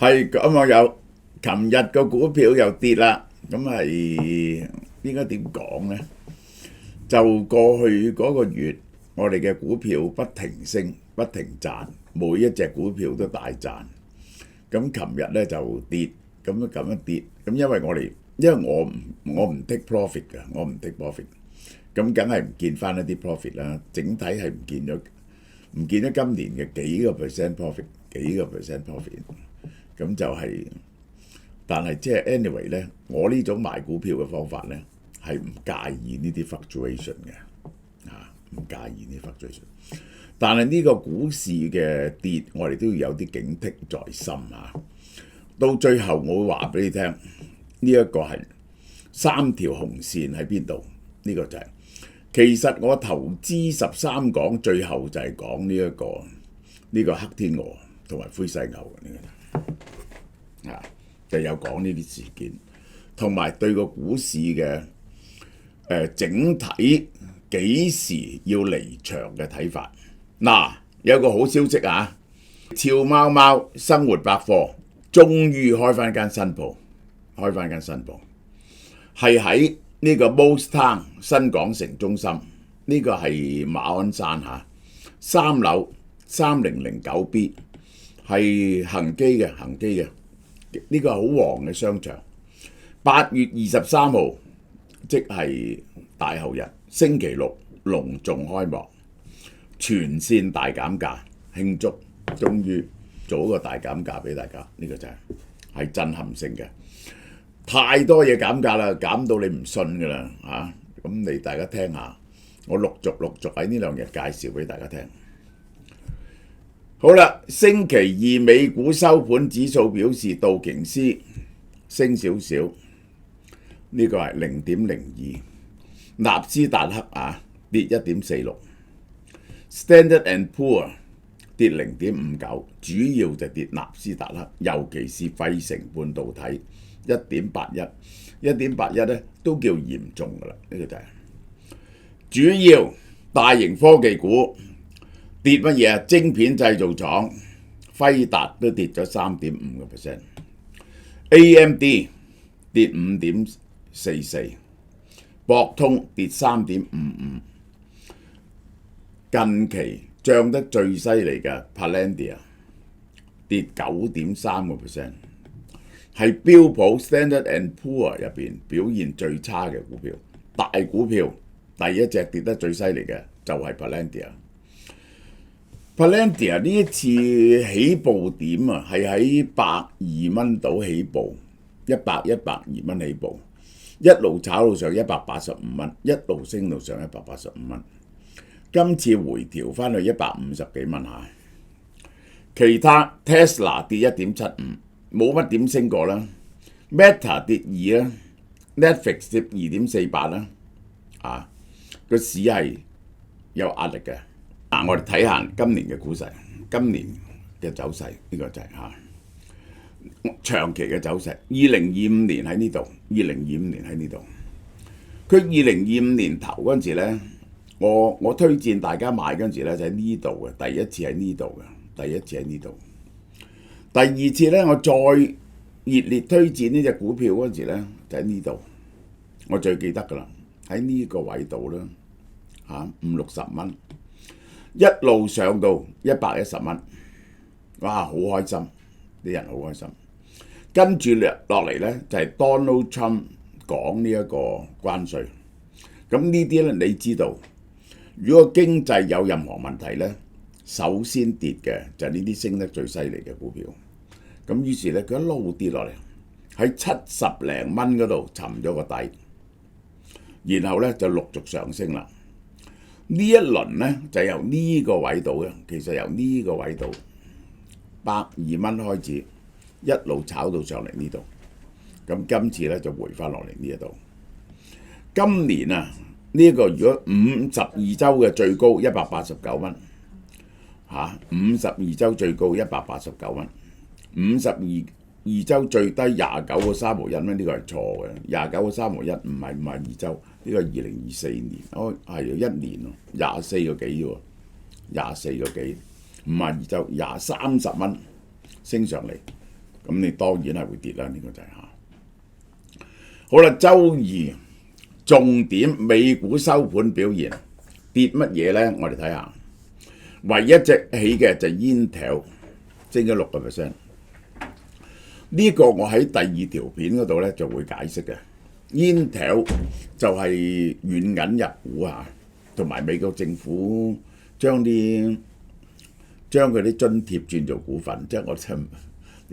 係咁啊，琴日個股票又跌啦，咁係應該點講呢？就過去嗰個月，我哋嘅股票不停升，不停賺，每一隻股票都大賺。咁琴日咧就跌，咁樣跌，咁因為我唔 take profit 嘅，我唔 take profit，咁梗係唔見翻一啲 profit 啦。整體係唔見咗今年嘅幾個 percent profit，幾個 percent profit。咁就係，但係即係 anyway 咧，我呢種買股票嘅方法咧係唔介意呢啲 fluctuation 嘅，唔介意呢啲 fluctuation。但係呢個股市嘅跌，我哋都要有啲警惕在心啊！到最後我會話俾你聽，呢一個係3條紅線喺邊度？呢個就係其實我投資13講，最後就係講呢個黑天鵝同埋灰犀牛嘅呢個就有講呢啲事件，同埋對個股市嘅整體幾時要離場嘅睇法。嗱，有個好消息啊！俏貓貓生活百貨終於開翻間新鋪，係喺呢個 Most Town 新港城中心，呢個係馬鞍山3樓3009B， 係恒基嘅，呢個好旺嘅商場。8月23號，即係大後日，星期六隆重開幕。全線大減價慶祝，終於做一個大減價俾大家，呢個就係震撼性嘅。太多嘢減價啦，減到你唔信㗎啦咁你大家聽下，我陸續喺呢2日介紹俾大家聽。好啦，星期二美股收盤指數表示道瓊斯升少少，呢個係0.02，納斯達克跌1.46。Standard and Poor 跌0.59，主要就跌納斯達克，尤其是費城半導體1.81咧都叫嚴重㗎啦，呢個就係主要大型科技股跌乜嘢啊？晶片製造廠輝達都跌咗3.5%，AMD 跌5.44%，博通跌3.55%。近期漲得最犀利嘅 Palantir 跌9.3%， 係標普 Standard and Poor 入邊表現最差嘅股票。大股票第一隻跌得最犀利嘅就係 Palantir。Palantir 呢一次起步點係喺102蚊度起步，102蚊起步，一路炒到上185蚊，一路升到上185蚊。今次回調翻去150幾蚊其他 Tesla 跌1.75，冇乜點升過啦。Meta 跌2啦 ，Netflix 跌2.48啦。個市係有壓力嘅。我哋睇下今年嘅股市，今年嘅走勢，呢個就係長期嘅走勢。2025年喺呢度，佢2025年頭嗰陣時咧。我推薦大家買嗰陣時咧就喺呢度嘅，第一次喺呢度。第二次咧我再熱烈推薦呢隻股票嗰陣時咧就喺呢度，我最記得㗎啦，喺呢個位度啦，50-60蚊，一路上到110蚊，哇！好開心，啲人好開心。跟住落嚟咧就係 Donald Trump 講呢一個關稅，咁呢啲咧你知道。如果經濟有任何問題咧，首先跌嘅就係呢啲升得最犀利嘅股票。咁於是咧，佢一路跌落嚟，喺70零蚊嗰度沉咗個底，然後咧就陸續上升啦。呢一輪咧就由呢個位度嘅，其實由呢個位度102蚊開始，一路炒到上嚟呢度。咁今次咧就回翻落嚟呢一度。今年呢一個如果52周嘅最高189蚊，52周最高189蚊，52周最低29個3毫1蚊，呢個係錯嘅，29個3毫1唔係52周，呢個係2024年，係1年24個幾喎，24個幾，52周30蚊升上嚟，咁你當然係會跌啦，呢個就係嚇。好啦，週二重點美股收盤表現跌乜嘢呢？我哋睇下，唯一隻起嘅就係 Intel 升咗6%。呢個我喺第二條片嗰度咧就會解釋嘅。Intel 就係軟銀入股啊，同埋美國政府將佢啲津貼轉做股份，即係我真呢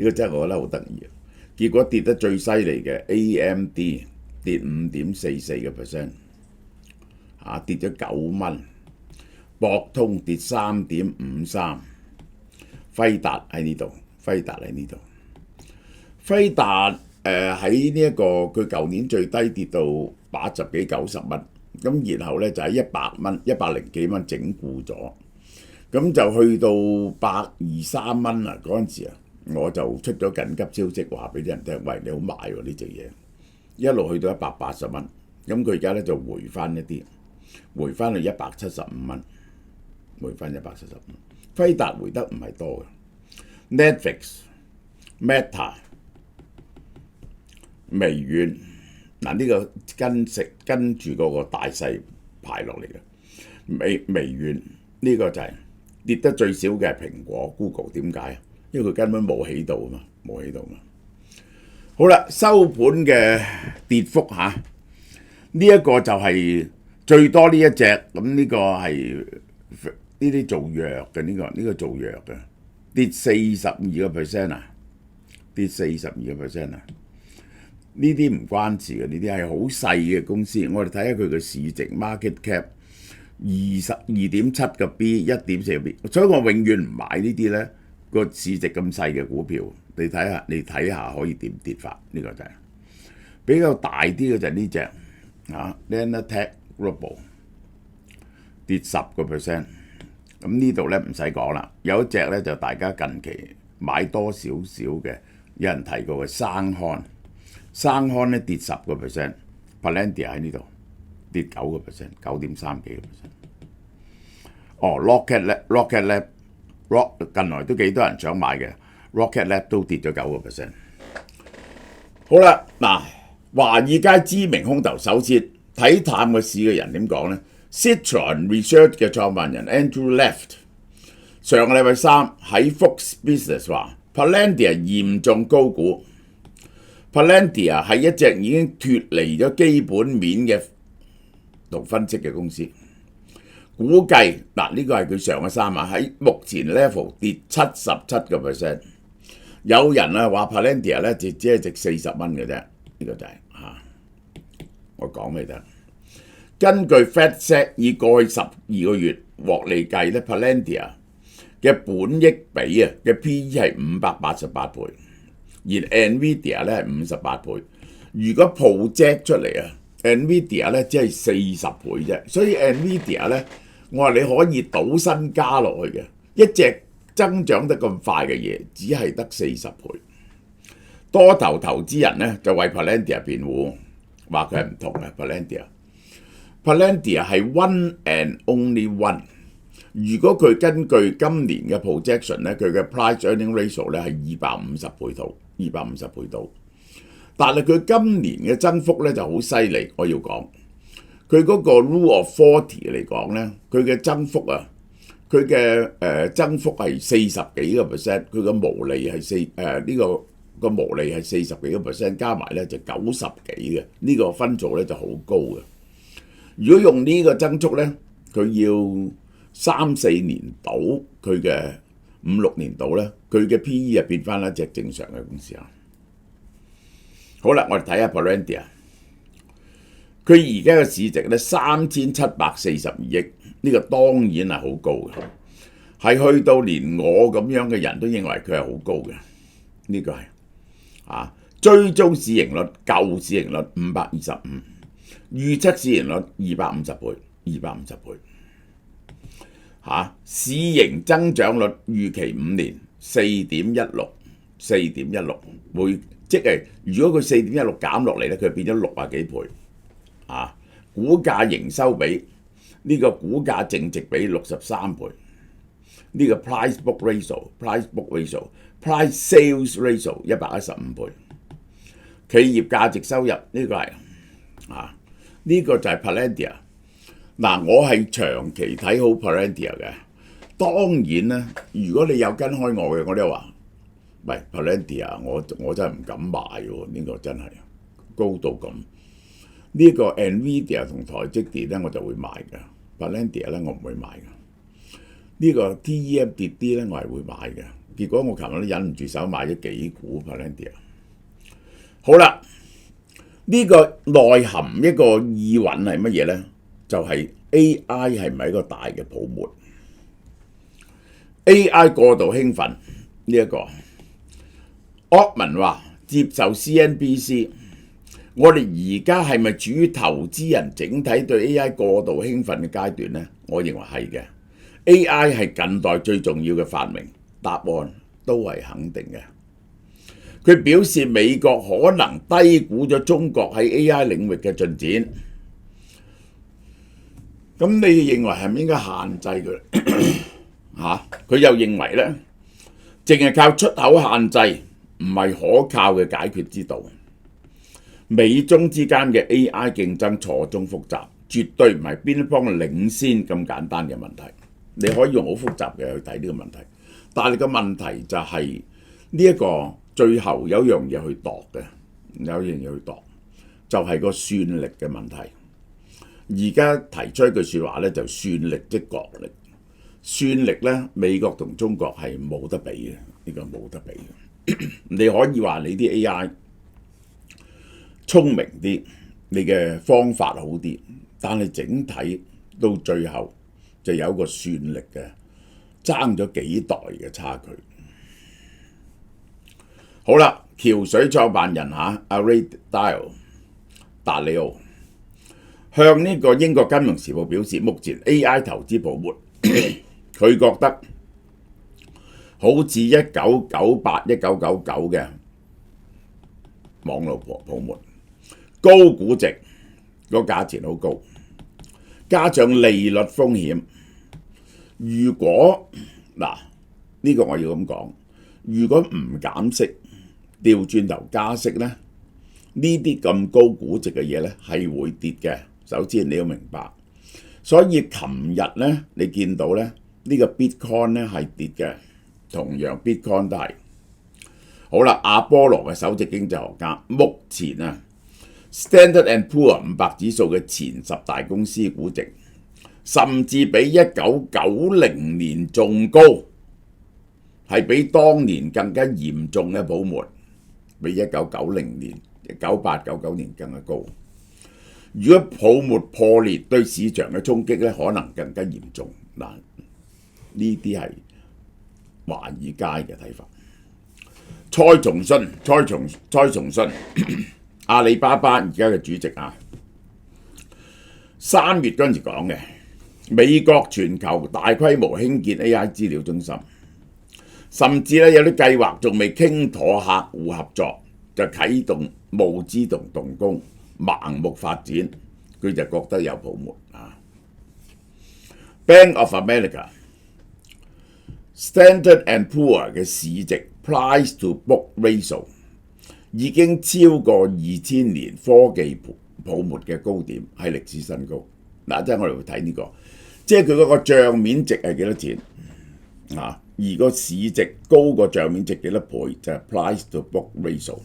個真係我覺得好得意。結果跌得最犀利嘅 AMD 跌5.44%，跌咗9蚊。博通跌3.53，輝達喺呢度，輝達喺呢一個佢舊年最低跌到80幾90蚊，咁然後咧就喺100蚊、100幾蚊整固咗，咁就去到123蚊啊！嗰陣時啊，我就出咗緊急消息話俾啲人聽，喂，你好買喎呢隻嘢，一路去到180蚊，咁佢而家咧就回翻一啲，回翻去175蚊。回翻175，輝達回得唔係多嘅。Netflix、Meta、微軟呢個跟住嗰個大勢排落嚟嘅。微軟呢個就係跌得最少嘅係蘋果、Google， 點解？因為佢根本冇起到啊嘛，冇起到嘛。好啦，收盤嘅跌幅呢一個就係最多呢一隻，咁呢個係。呢啲做藥嘅呢個做藥嘅跌42%啊，跌42%啊！呢啲唔關事嘅，呢啲係好細嘅公司。我哋睇下佢嘅市值 market cap 22.7個 B， 1.4個 B， 所以我永遠唔買呢啲咧個市值咁細嘅股票。你睇下可以點跌法？呢個就係比較大啲嘅就係呢隻Nantech Global 跌10%。咁呢度咧唔使講啦，有一隻咧就大家近期買多少少嘅，有人提過嘅生康咧跌10%，Palantir 喺呢度跌9%， 9.3幾個%。Rocket Lab 近來都幾多人想買嘅 ，Rocket Lab 都跌咗9%。好啦，嗱，華爾街知名空頭首先睇淡個市嘅人點講咧？Citron Research 嘅創辦人 Andrew Left 上個禮拜3喺 Fox Business 話 Palantir 嚴重高估。Palantir 係一隻已經脫離咗基本面嘅同分析嘅公司，估計呢個係佢上個3晚喺目前 level 跌77%。有人話 Palantir 咧只係值40蚊嘅啫，呢個就係我講俾你聽。根據 FactSet 以過去12個月獲利計咧 ，Palantir 嘅本益比嘅 PE 係588倍，而 NVIDIA 咧係58倍。如果 project 出嚟NVIDIA 咧只係40倍啫，所以 NVIDIA 咧我話你可以賭身家落去嘅，一隻增長得咁快嘅嘢，只係得40倍。多頭投資人咧就為 Palantir 辯護，話佢係唔同嘅 Palantir 係 one and only one。如果佢根據今年嘅 projection 咧，佢嘅 price earning ratio 咧係250倍到。但係佢今年嘅增幅咧就好犀利，我要講佢嗰個 rule of 40嚟講咧，佢嘅增幅佢嘅增幅係40幾個%，佢嘅毛利係個毛利係40幾個%，加埋咧就90幾嘅，呢個分數咧就好高嘅。如果用呢個增速咧，佢要3-4年到，佢嘅5-6年到咧，佢嘅 PE 就變翻一隻正常嘅公司啊。好啦，我哋睇下 Palantir， 佢而家嘅市值咧3742億，呢個當然係好高嘅，係去到連我咁樣嘅人都認為佢係好高嘅。呢個係追蹤市盈率舊市盈率525。預測市盈率250倍，市盈增長率預期5年4.16，即係如果佢4.16減落嚟咧，佢變咗60幾倍，股價營收比呢個股價淨值比63倍，呢個 price book ratio Price Sales Ratio 115倍，企業價值收入呢個係呢個就係 Palantir。嗱，我係長期睇好 Palantir 嘅。當然咧，如果你有跟開我嘅，我都話，喂 Palantir 我真係唔敢買喎，呢個真係高到咁。呢個 Nvidia 同台積電咧我就會買嘅 ，Palantir 咧我唔會買嘅。呢個 TEM 跌啲咧我係會買嘅。結果我琴日都忍唔住手買咗幾股 Palantir。好啦，呢個內含一個意蘊係乜嘢咧？就係 AI 係咪一個大嘅泡沫 ？AI 過度興奮呢一個，柯文話接受 CNBC， 我哋而家係咪處於投資人整體對 AI 過度興奮嘅階段呢？我認為係嘅。AI 係近代最重要嘅發明，答案都係肯定嘅。佢表示美國可能低估咗中國喺 AI 領域嘅進展。咁你認為係咪應該限制佢？佢又認為咧，淨係靠出口限制唔係可靠嘅解決之道。美中之間嘅 AI 競爭錯綜複雜，絕對唔係邊一方領先咁簡單嘅問題。你可以用好複雜嘅去睇呢個問題，但係個問題就係呢一個最後有樣嘢去度嘅，就係個算力嘅問題。而家提出一句説話咧，就算力即國力。算力咧，美國同中國係冇得比嘅，呢個冇得比嘅。你可以話你啲 AI 聰明啲，你嘅方法好啲，但係整體到最後就有個算力嘅爭咗幾代嘅差距。好啦，橋水創辦人阿 Ray Dalio 達里奧向呢個英國金融時報表示，目前 AI 投資泡沫，佢覺得好似1998、1999嘅網絡泡沫，高估值，個價錢好高，加上利率風險。如果呢個我要咁講，如果唔減息，調轉頭加息咧，呢啲咁高估值嘅嘢咧係會跌嘅。首先你要明白，所以琴日咧你見到咧呢個 Bitcoin 咧係跌嘅，同樣 Bitcoin 都係。好啦，阿波羅嘅首席經濟學家，目前Standard and Poor 500指數嘅前10大公司估值，甚至比1990年仲高，係比當年更加嚴重嘅泡沫，比1990年、98、99年更加高。如果泡沫破裂，對市場嘅衝擊咧，可能更加嚴重。嗱，呢啲係華爾街嘅睇法。蔡崇信，阿里巴巴而家嘅主席3月嗰陣時講嘅，美國全球大規模興建 AI 資料中心，甚至咧有啲計劃仲未傾妥客戶合作，就啟動募資同動工。盲目發展，佢就覺得有泡沫。Bank of America、Standard and Poor 嘅市值 Price to Book Ratio 已經超過2000年科技泡沫嘅高點，係歷史新高。即係我哋會睇呢個，即係佢嗰個帳面值係幾多錢而個市值高過帳面值幾多倍，就係 Price to Book Ratio。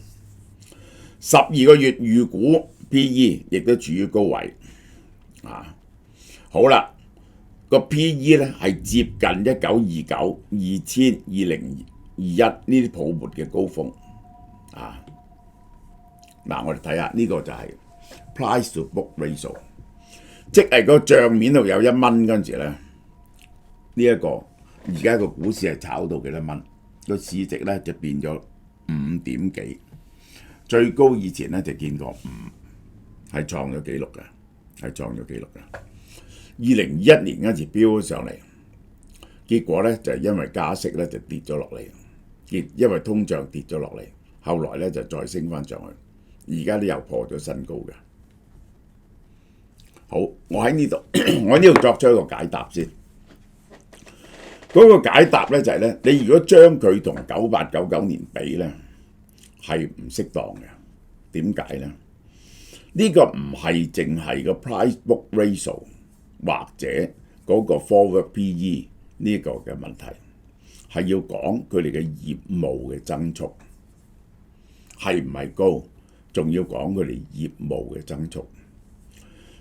12個月預估 P/E 亦都處於高位，好啦，個 P/E 咧係接近1929、2000、2021呢啲泡沫嘅高峰，我哋睇下呢個就係 Price to Book Ratio， 即係個帳面度有1蚊嗰陣時咧，呢一個而家個股市係炒到幾多蚊，個市值咧就變咗5點幾。最高以前咧就見過5，係創咗紀錄嘅2021年嗰時飆咗上嚟，結果咧就係因為加息咧就跌咗落嚟，因為通脹跌咗落嚟，後來咧就再升翻上去，而家都又破咗新高嘅。好，我喺呢度作出一個解答先。嗰個解答咧就係咧，你如果將佢同9899年比咧，係唔適當嘅。點解咧？呢個唔係淨係個 price book ratio 或者嗰個 forward PE 呢個嘅問題，係要講佢哋嘅業務嘅增速係唔係高，仲要講佢哋業務嘅增速。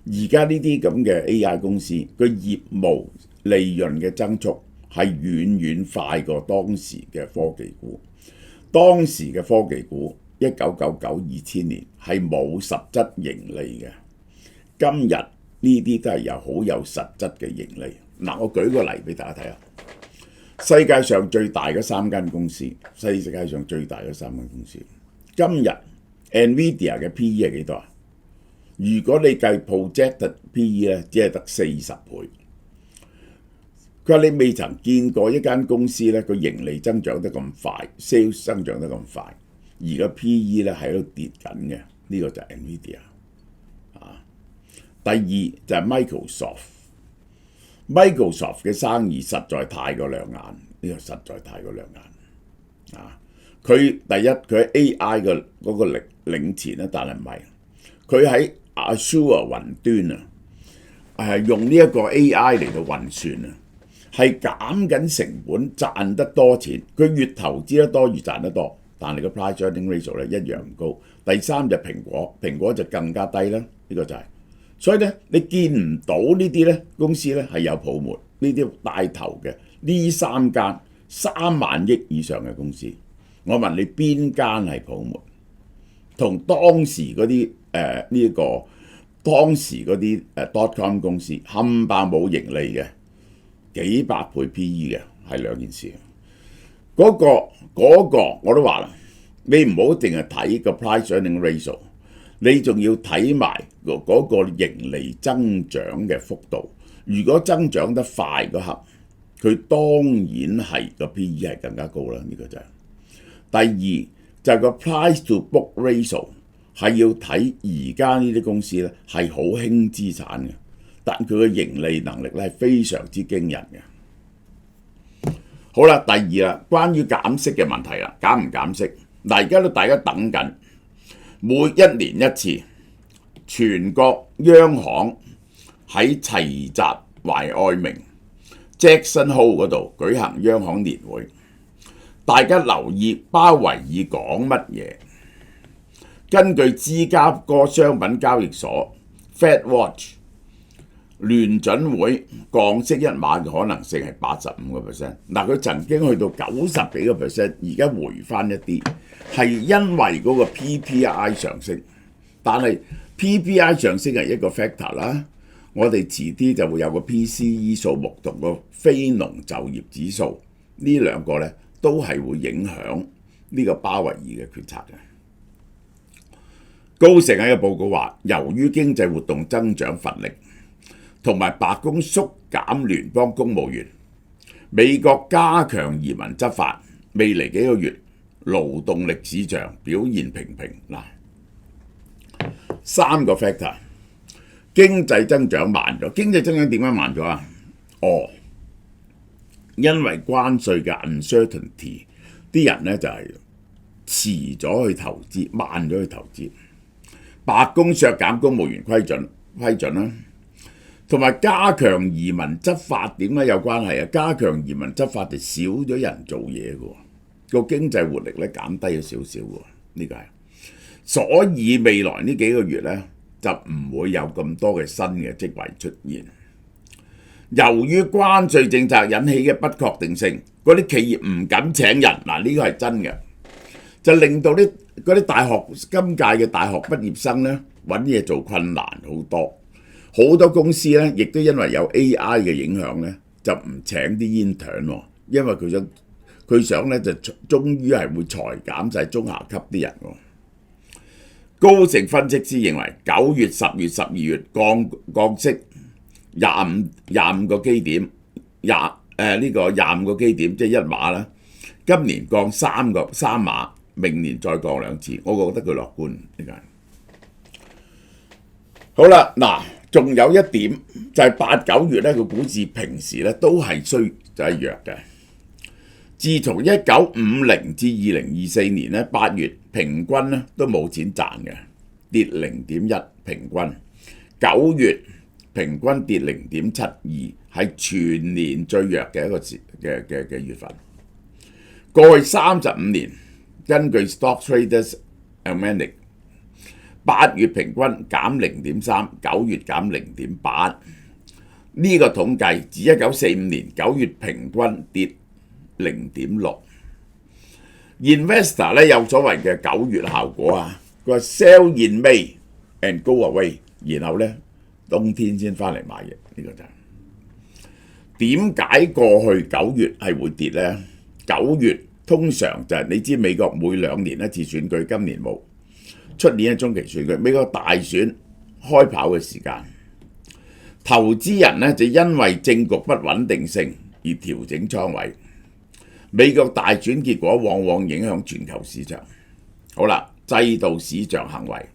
而家呢啲咁嘅 AI 公司，佢業務利潤嘅增速係遠遠快過當時嘅科技股。當時嘅科技股1999、2000年係冇實質盈利嘅，今日呢啲都係好有實質嘅盈利。嗱，我舉個例俾大家睇下，世界上最大嘅3間公司，世界上最大嘅3間公司，今日 NVIDIA 嘅 PE 係幾多啊？如果你計 projected PE 咧，只係得40倍。佢話你未曾見過一間公司咧，個盈利增長得咁快 ，sales 增長得咁快，而個 PE 咧喺度跌緊嘅，呢個就係 NVIDIA 啊。第二就係 Microsoft 嘅生意實在太過亮眼，呢個實在太過亮眼啊！佢第一佢喺 AI 嘅嗰個領前咧，但係唔係佢喺Azure 雲端啊，用呢一個 AI 嚟到運算啊，係減緊成本，賺得多錢。佢越投資得多，越賺得多，但係個 price earning ratio 咧一樣唔高。第三就蘋果就更加低啦。呢個就係，所以咧你見唔到呢啲咧公司咧係有泡沫，呢啲帶頭嘅呢3間3萬億以上嘅公司，我問你邊間係泡沫？同當時嗰啲當時嗰啲.com 公司冚唪唥冇盈利嘅，幾百倍 PE 嘅，係兩件事。嗰個我都話啦，你唔好淨係睇個 price earning ratio， 你仲要睇埋嗰個盈利增長嘅幅度。如果增長得快嗰刻，佢當然係個 PE 係更加高啦。呢個就係第二就係個 price to book ratio。係要睇而家呢啲公司咧係好輕資產嘅，但佢嘅盈利能力咧係非常之驚人嘅。好啦，第二啦，關於減息嘅問題啦，減唔減息？嗱，而家都大家等緊，每1年1次，全國央行喺齊集懷愛明 Jackson Hole 嗰度舉行央行年會，大家留意鮑維爾講乜嘢。根據芝加哥商品交易所 Fed Watch， 聯準會降息1碼嘅可能性係85%。嗱，佢曾經去到90幾個%，而家回翻一啲，係因為嗰個 PPI 上升。但係 PPI 上升係一個 factor 啦，我哋遲啲就會有個 PCE 數目同個非農就業指數，呢兩個咧都係會影響呢個鮑維爾嘅決策嘅。高盛喺個報告話，由於經濟活動增長乏力，同埋白宮縮減聯邦公務員，美國加強移民執法，未來幾個月勞動力市場表現平平。嗱，3個 factor， 經濟增長慢咗。經濟增長點解慢咗啊？因為關稅嘅 uncertainty， 啲人咧就係遲咗去投資，慢咗去投資。白宮削減公務員批准啦，同埋加強移民執法點解有關係啊？加強移民執法就少咗人做嘢嘅，個經濟活力咧減低咗少少嘅，呢個係。所以未來呢幾個月咧就唔會有咁多嘅新嘅職位出現。由於關稅政策引起嘅不確定性，嗰啲企業唔敢請人，嗱，呢個係真嘅，就令到嗰啲今屆嘅大學畢業生咧揾嘢做困難好多。好多公司咧亦都因為有 AI 嘅影響咧，就唔請啲 intern 喎，因為佢想咧就終於係會裁減晒中下級啲人喎。高盛分析師認為9月、10月、12月降息25個基點，25個基點即係1碼啦。今年降3碼，明年再降2次，我覺得佢樂觀。呢個好啦，嗱，仲有一點就係8、9月咧個股市平時咧都係就係弱嘅。自從1950至2024年咧8月平均咧都冇錢賺嘅，跌0.1平均。9月平均跌0.72，係全年最弱嘅一個嘅月份。過去35年，根據 Stock Traders Almanac， 8月平均減0.3， 9月減0.8。呢個統計自1945年9月平均跌0.6。Investor 咧有所謂嘅9月效果啊，佢話 sell in May and go away， 然後咧冬天先翻嚟買嘢，呢個就係點解過去9月係會跌呢？9月通常就係你知美國每2年一次選舉，今年冇，出年係中期選舉，美國大選開跑嘅時間，投資人呢就因為政局不穩定性而調整倉位。美國大選結果往往影響全球市場。好啦，制度市場行為，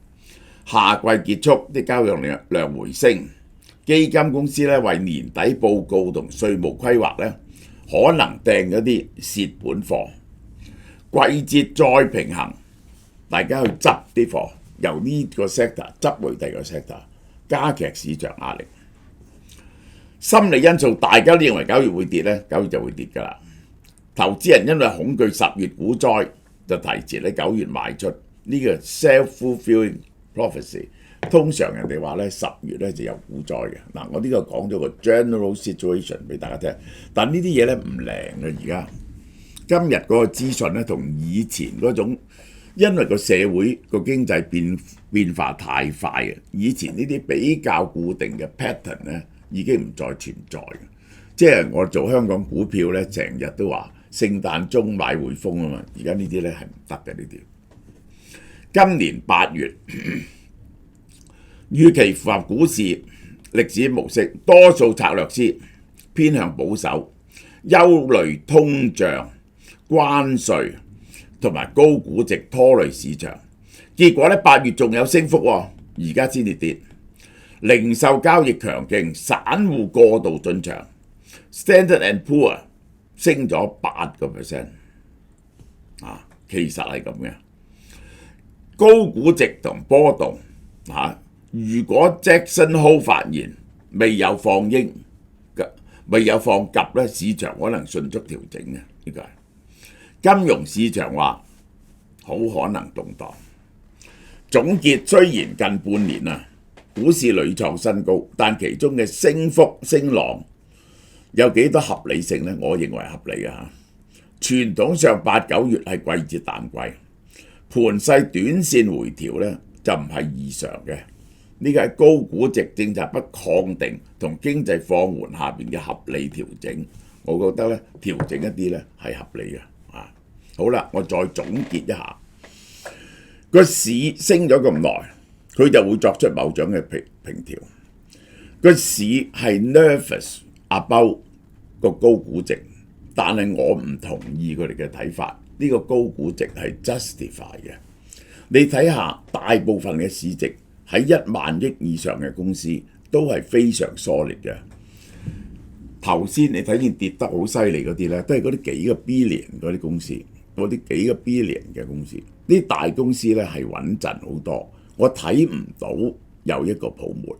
夏季結束啲交易量回升，基金公司咧為年底報告同稅務規劃咧，可能訂咗啲蝕本貨。季節再平衡，大家去執啲貨，由呢個 sector 執回第二個 sector， 加劇市場壓力。心理因素，大家都認為9月會跌咧，9月就會跌㗎啦。投資人因為恐懼10月股災，就提前喺9月賣出，呢個 self-fulfilling prophecy。通常人哋話咧10月咧就有股災嘅。嗱，我呢個講咗個 general situation 俾大家聽，但呢啲嘢咧唔靈嘅。而家今日嗰個資訊咧同以前嗰種，因為個社會個經濟變化太快嘅，以前呢啲比較固定嘅 pattern 咧已經唔再存在嘅。即係我做香港股票咧，成日都話聖誕鐘買匯豐啊嘛，而家呢啲咧係唔得嘅呢啲。今年8月，預期符合股市歷史模式，多數策略師偏向保守，憂慮通脹、關稅同埋高估值拖累市場。結果咧8月仲有升幅喎，而家先至跌。零售交易強勁，散戶過度進場。Standard and Poor 升咗8%，其實係咁嘅。高估值同波動如果 Jackson Hole 發現未有放鷹未有放鴿咧，市場可能迅速調整嘅。呢個係金融市場話好可能動盪。總結，雖然近半年股市屢創新高，但其中嘅升幅升浪有幾多合理性呢？我認為合理嘅嚇。傳統上8、9月係季節淡季，盤勢短線回調呢就唔係異常嘅。呢個係高估值、政策不確定同經濟放緩下邊嘅合理調整。我覺得咧調整一啲咧係合理嘅。好啦，我再總結一下，個市升咗咁耐，佢就會作出某種嘅平調。個市係 nervous about 個高估值，但係我唔同意佢哋嘅睇法。呢個高估值係 justify 嘅。你睇下大部分嘅市值喺1萬億以上嘅公司都係非常疏烈嘅。頭先你睇見跌得好犀利嗰啲咧，都係嗰啲幾個 billion 嗰啲公司，嗰啲幾個 billion 嘅公司。啲大公司咧係穩陣好多，我睇唔到有一個泡沫。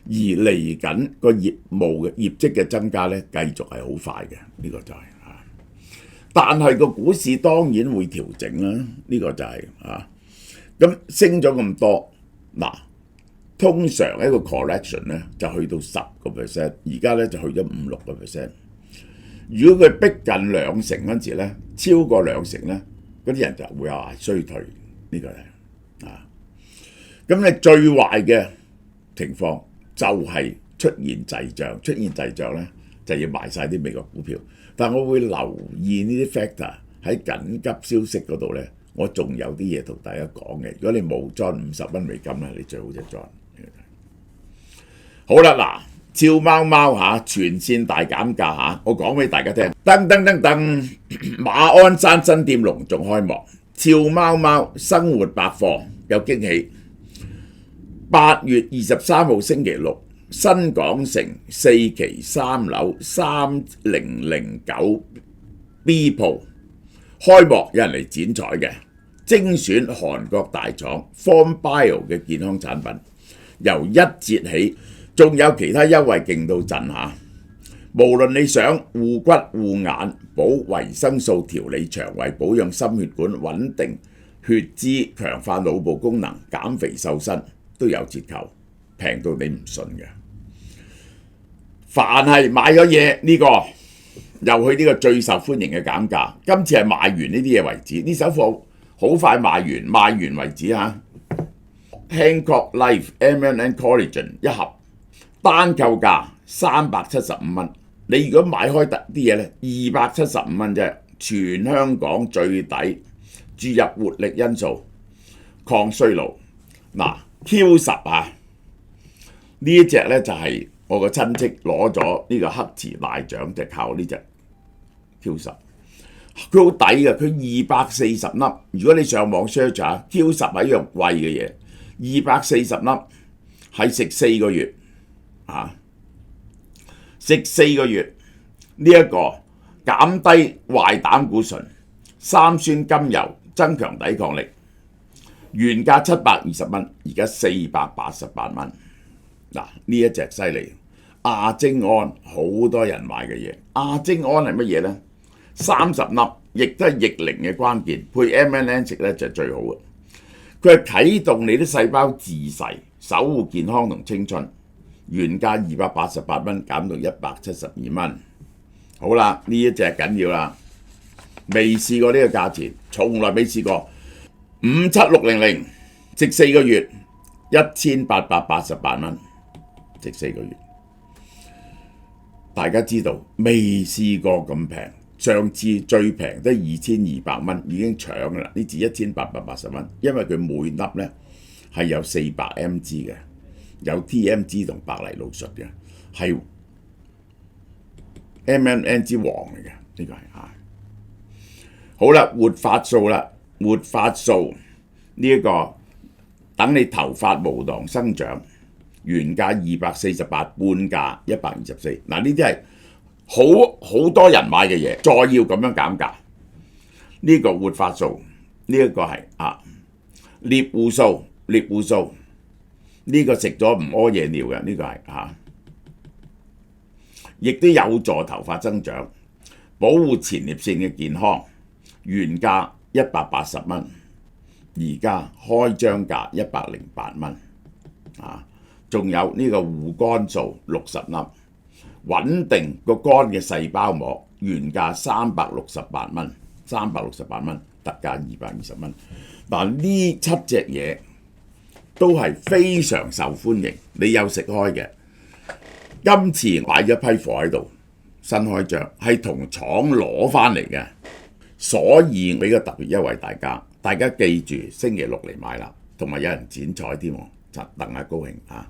而嚟緊個業務嘅業績嘅增加咧，繼續係好快嘅。呢個就係但係個股市當然會調整啦。呢個就係咁升咗咁多嗱，通常一個 correction 咧就去到10%，而家咧就去咗5-6%。如果佢逼近2成嗰陣時咧，超過2成咧，嗰啲人就會話衰退。呢個係咁你最壞嘅情況就係出現滯脹，出現滯脹咧就要賣晒啲美國股票。但我會留意呢啲 factor 喺緊急消息嗰度咧，我仲有啲嘢同大家講嘅。如果你冇 join50蚊美金咧，你最好就 join。好啦，嗱，俏貓貓全線大減價我講俾大家聽。噔噔噔噔，馬鞍山新店隆重開幕，俏貓貓生活百貨有驚喜。8月23號星期六新港城4期3樓3009 B 鋪開幕，有人嚟剪彩嘅，精選韓國大廠 Form Bio 嘅健康產品，由1折起，仲有其他優惠勁到震下。無論你想護骨護眼、補維生素、調理腸胃、保養心血管、穩定血脂、強化腦部功能、減肥瘦身，都有折扣，平到你唔信嘅。凡係買咗嘢呢個，又去呢個最受歡迎嘅減價，今次係賣完呢啲嘢為止，呢手貨好快賣完為止嚇。Hancock Life MNN Collagen 一盒單購價375蚊，你如果買開啲嘢咧，275蚊啫，全香港最抵，注入活力因素、抗衰老。嗱 Q10 啊，呢一隻咧就係我個親戚攞咗呢個黑池大獎，就靠呢隻 Q10。佢好抵嘅，佢240粒。如果你上網 search 下 Q10 係一樣貴嘅嘢，240粒係食4個月啊！食4個月呢一個減低壞膽固醇、三酸甘油，增強抵抗力。原價720蚊，而家488蚊。嗱，呢一隻犀利，亞精胺好多人買嘅嘢。亞精胺係乜嘢呢？30粒，亦都係逆齡嘅關鍵，配 MNN 食咧就最好嘅。佢係啟動你啲細胞自噬，守護健康同青春。原價288蚊，減到172蚊。好啦，呢一隻緊要啦，未試過呢個價錢，從來未試過。57600食4個月1888蚊，食4個月。大家知道未試過咁平，上次最平都2200蚊，已經搶㗎啦。呢次1880蚊，因為佢每粒咧係有400 mg 嘅，有 TMG 同白藜蘆術嘅，係 MNN 之王嚟嘅，呢個係嚇。好啦，活髮素啦，活髮素呢一個等你頭髮無囊生長，原價248，半價124。嗱，呢啲係好多人買嘅嘢，再要咁樣減價。呢個活髮素，呢一個係獵戶素，呢個食咗唔屙夜尿嘅，呢個係亦都有助頭髮增長，保護前列腺嘅健康。原價180蚊，而家開張價108蚊。仲有呢個護肝素60粒，穩定個肝嘅細胞膜。原價368蚊，368蚊，特價220蚊。嗱，呢7隻嘢都係非常受歡迎，你有食開嘅。今次擺咗批貨喺度，新開張係同廠攞翻嚟嘅，所以俾個特別優惠大家記住星期6嚟買啦，同埋有人剪彩添喎，戥下高興啊！